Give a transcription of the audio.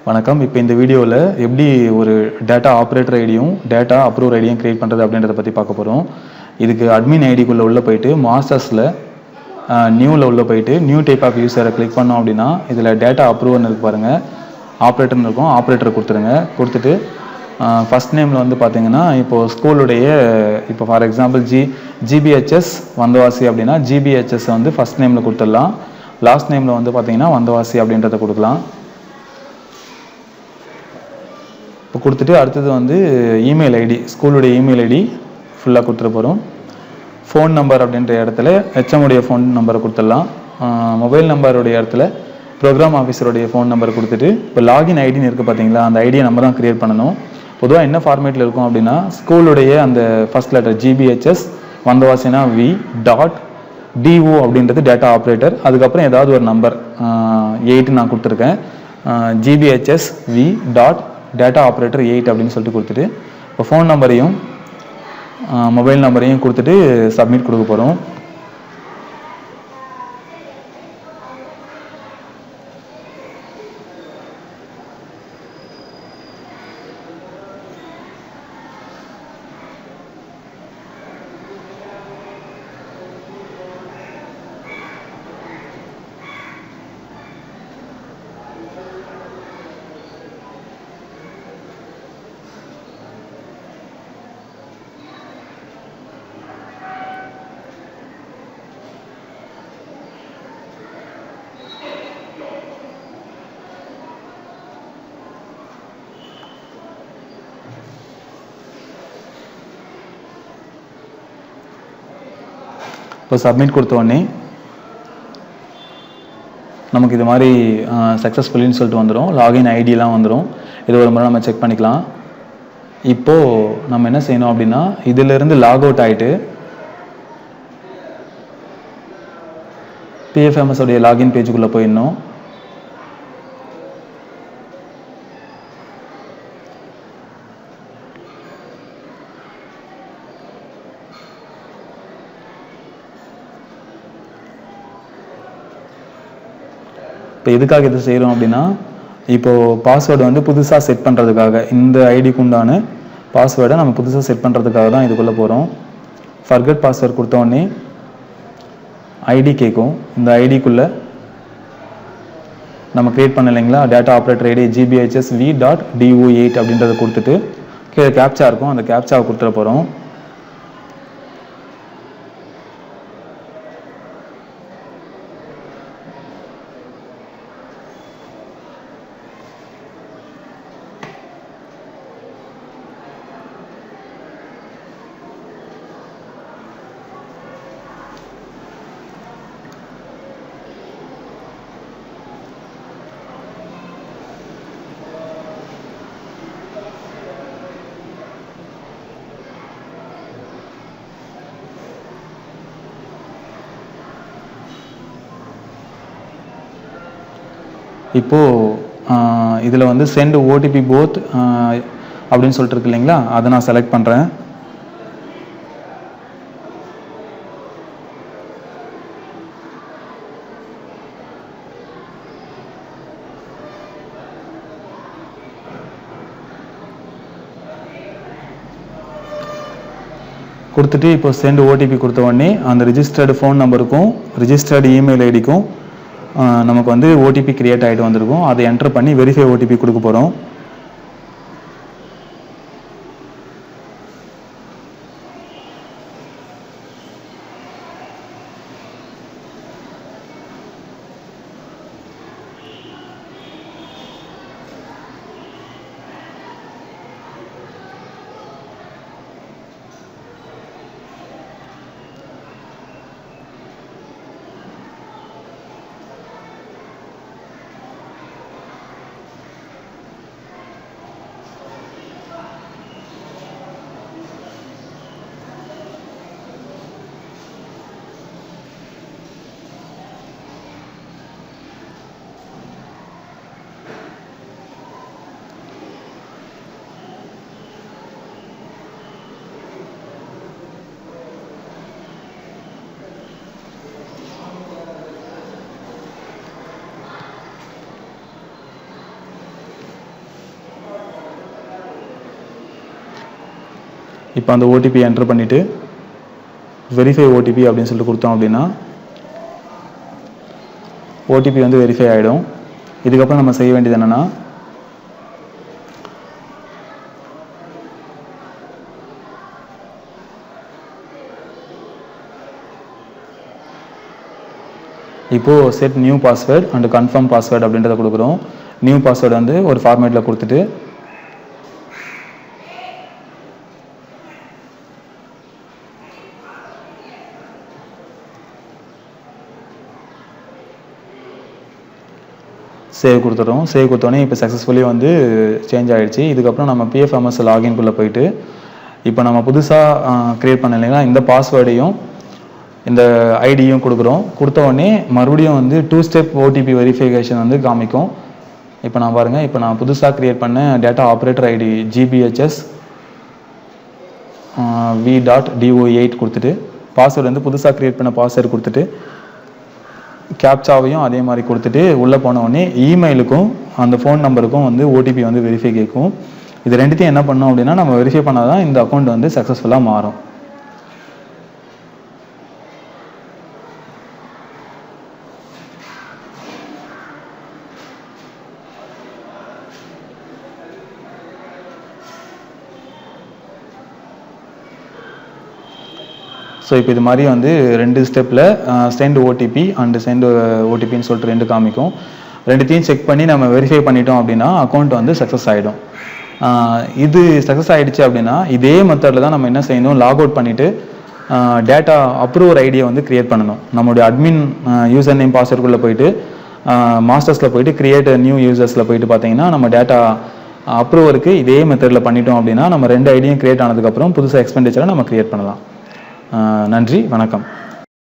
வணக்கம். இப்போ இந்த வீடியோவில் எப்படி ஒரு டேட்டா ஆப்ரேட்டர் ஐடியும் டேட்டா அப்ரூவர் ஐடியும் கிரியேட் பண்ணுறது அப்படின்றத பற்றி பார்க்க போகிறோம். இதுக்கு அட்மின் ஐடிக்குள்ளே உள்ளே போயிட்டு மாஸ்டர்ஸில் நியூவில் உள்ளே போயிட்டு நியூ டைப் ஆஃப் யூஸரை கிளிக் பண்ணோம் அப்படின்னா இதில் டேட்டா அப்ரூவர்னு இருக்கு பாருங்கள், ஆப்ரேட்டர்னு இருக்கும். ஆப்ரேட்டரை கொடுத்துருங்க. கொடுத்துட்டு ஃபஸ்ட் நேமில் வந்து பார்த்தீங்கன்னா இப்போது ஸ்கூலுடைய இப்போ ஃபார் எக்ஸாம்பிள் ஜிபிஹெச்எஸ் வந்தவாசி அப்படின்னா ஜிபிஹெச்எஸ் வந்து ஃபஸ்ட் நேமில் கொடுத்துடலாம். லாஸ்ட் நேமில் வந்து பார்த்தீங்கன்னா வந்தவாசி அப்படின்றத கொடுக்கலாம். இப்போ கொடுத்துட்டு அடுத்தது வந்து இமெயில் ஐடி, ஸ்கூலுடைய இமெயில் ஐடி ஃபுல்லாக கொடுத்துட்டு போகிறோம். ஃபோன் நம்பர் அப்படின்ற இடத்துல ஹெச்எம்முடைய ஃபோன் நம்பரை கொடுத்துடலாம். மொபைல் நம்பருடைய இடத்துல ப்ரோக்ராம் ஆஃபீஸருடைய ஃபோன் நம்பர் கொடுத்துட்டு இப்போ லாகின் ஐடின்னு இருக்குது பார்த்தீங்களா, அந்த ஐடியை நம்ம தான் க்ரியேட் பண்ணணும். பொதுவாக என்ன ஃபார்மேட்டில் இருக்கும் அப்படின்னா ஸ்கூலுடைய அந்த ஃபஸ்ட் லெட்டர் ஜிபிஹெச்எஸ் வந்தவாசினா v.do அப்படின்றது டேட்டா ஆப்ரேட்டர். அதுக்கப்புறம் ஏதாவது ஒரு நம்பர் 8 நான் கொடுத்துருக்கேன். ஜிபிஹெச்எஸ் v.data operator 8 அப்படின்னு சொல்லிட்டு கொடுத்துட்டு இப்போ ஃபோன் நம்பரையும் மொபைல் நம்பரையும் கொடுத்துட்டு சப்மிட் கொடுக்க போகிறோம். இப்போ சப்மிட் கொடுத்த உடனே நமக்கு இது மாதிரி சக்ஸஸ்ஃபுல்லின்னு சொல்லிட்டு வந்துடும். லாகின் ஐடியெலாம் வந்துடும். இது ஒரு முறை நம்ம செக் பண்ணிக்கலாம். இப்போது நம்ம என்ன செய்யணும் அப்படின்னா இதிலிருந்து லாக் அவுட் ஆகிட்டு PFMS உடைய லாகின் பேஜுக்குள்ளே போயிடணும். இப்போ எதுக்காக இது செய்கிறோம் அப்படின்னா இப்போது பாஸ்வேர்டு வந்து புதுசாக செட் பண்ணுறதுக்காக, இந்த ஐடிக்கு உண்டான பாஸ்வேர்டை நம்ம புதுசாக செட் பண்ணுறதுக்காக தான் இதுக்குள்ளே போகிறோம். ஃபர்கட் பாஸ்வேர்டு கொடுத்தோடனே ஐடி கேட்கும். இந்த ஐடிக்குள்ளே நம்ம க்ரியேட் பண்ண இல்லைங்களா டேட்டா ஆப்ரேட்டர் ஐடி ஜிபிஹெச்எஸ் v.do 8 அப்படின்றத கொடுத்துட்டு கீழே கேப்சா இருக்கும், அந்த கேப்சாவை கொடுத்துட போகிறோம். இப்போது இதில் வந்து சென்ட் ஓடிபி போத் அப்படின்னு சொல்லிட்டு இருக்கு இல்லைங்களா, அதை நான் செலக்ட் பண்ணுறேன். கொடுத்துட்டு இப்போ சென்ட் ஓடிபி கொடுத்த உடனே அந்த ரிஜிஸ்டர்டு ஃபோன் நம்பருக்கும் ரிஜிஸ்டர்டு இமெயில் ஐடிக்கும் நமக்கு வந்து ஓடிபி கிரியேட் ஆகிட்டு வந்திருக்கும். அதை என்டர் பண்ணி வெரிஃபை ஓடிபி கொடுக்க போகிறோம். இப்போ அந்த ஓடிபி என்டர் பண்ணிவிட்டு வெரிஃபை ஓடிபி அப்படின்னு சொல்லிட்டு கொடுத்தோம் அப்படின்னா ஓடிபி வந்து வெரிஃபை ஆகிடும். இதுக்கப்புறம் நம்ம செய்ய வேண்டியது என்னென்னா, இப்போது set new password and confirm password அப்படின்றத கொடுக்குறோம். நியூ பாஸ்வேர்டு வந்து ஒரு ஃபார்மேட்டில் கொடுத்துட்டு சேவ் கொடுத்துறோம். சேவ் கொடுத்தோடனே இப்போ சக்ஸஸ்ஃபுல்லி வந்து சேஞ்ச் ஆகிடுச்சு. இதுக்கப்புறம் நம்ம பிஎஃப்எம்எஸ் லாகின்குள்ளே போயிட்டு இப்போ நம்ம புதுசாக க்ரியேட் பண்ண இல்லைங்களா, இந்த பாஸ்வேர்டையும் இந்த ஐடியும் கொடுக்குறோம். கொடுத்த உடனே மறுபடியும் வந்து 2 ஸ்டெப் ஓடிபி வெரிஃபிகேஷன் வந்து காமிக்கும். இப்போ நான் பாருங்கள், இப்போ நான் புதுசாக க்ரியேட் பண்ண data operator ID GBHS v.do8 கொடுத்துட்டு பாஸ்வேர்டு வந்து புதுசாக க்ரியேட் பண்ண பாஸ்வேர்டு கொடுத்துட்டு கேப்சாவையும் அதே மாதிரி கொடுத்துட்டு உள்ளே போன உடனே இமெயிலுக்கும் அந்த ஃபோன் நம்பருக்கும் வந்து ஓடிபி வந்து வெரிஃபை கேட்கும். இது ரெண்டுத்தையும் என்ன பண்ணோம் அப்படின்னா, நம்ம வெரிஃபை பண்ணால் தான் இந்த அக்கௌண்ட் வந்து சக்ஸஸ்ஃபுல்லாக மாறும். ஸோ இப்போ இது மாதிரி வந்து 2 ஸ்டெப்பில் சென்ட் ஓடிபி அண்ட் சென்ட் ஓடிபின்னு சொல்லிட்டு 2 காமிக்கும். ரெண்டுத்தையும் செக் பண்ணி நம்ம வெரிஃபை பண்ணிட்டோம் அப்படின்னா அக்கௌண்ட் வந்து சக்ஸஸ் ஆகிடும். இது சக்ஸஸ் ஆகிடுச்சு அப்படின்னா இதே மெத்தடில் தான் நம்ம என்ன செய்யணும், லாக் அவுட் பண்ணிவிட்டு டேட்டா அப்ரூவர் ஐடியை வந்து க்ரியேட் பண்ணணும். நம்மளுடைய அட்மின் யூசர் நேம் பாஸ்வேர்டுக்குள்ளே போயிட்டு மாஸ்டர்ஸில் போயிட்டு கிரியேட் நியூ யூசர்ஸில் போயிட்டு பார்த்தீங்கன்னா நம்ம டேட்டா அப்ரூவருக்கு இதே மெத்தடில் பண்ணிட்டோம் அப்படின்னா நம்ம 2 ஐடியும் க்ரியேட் ஆனதுக்கப்புறம் புதுசாக எக்ஸ்பெண்டிச்சரை நம்ம க்ரியேட் பண்ணலாம். நன்றி, வணக்கம்.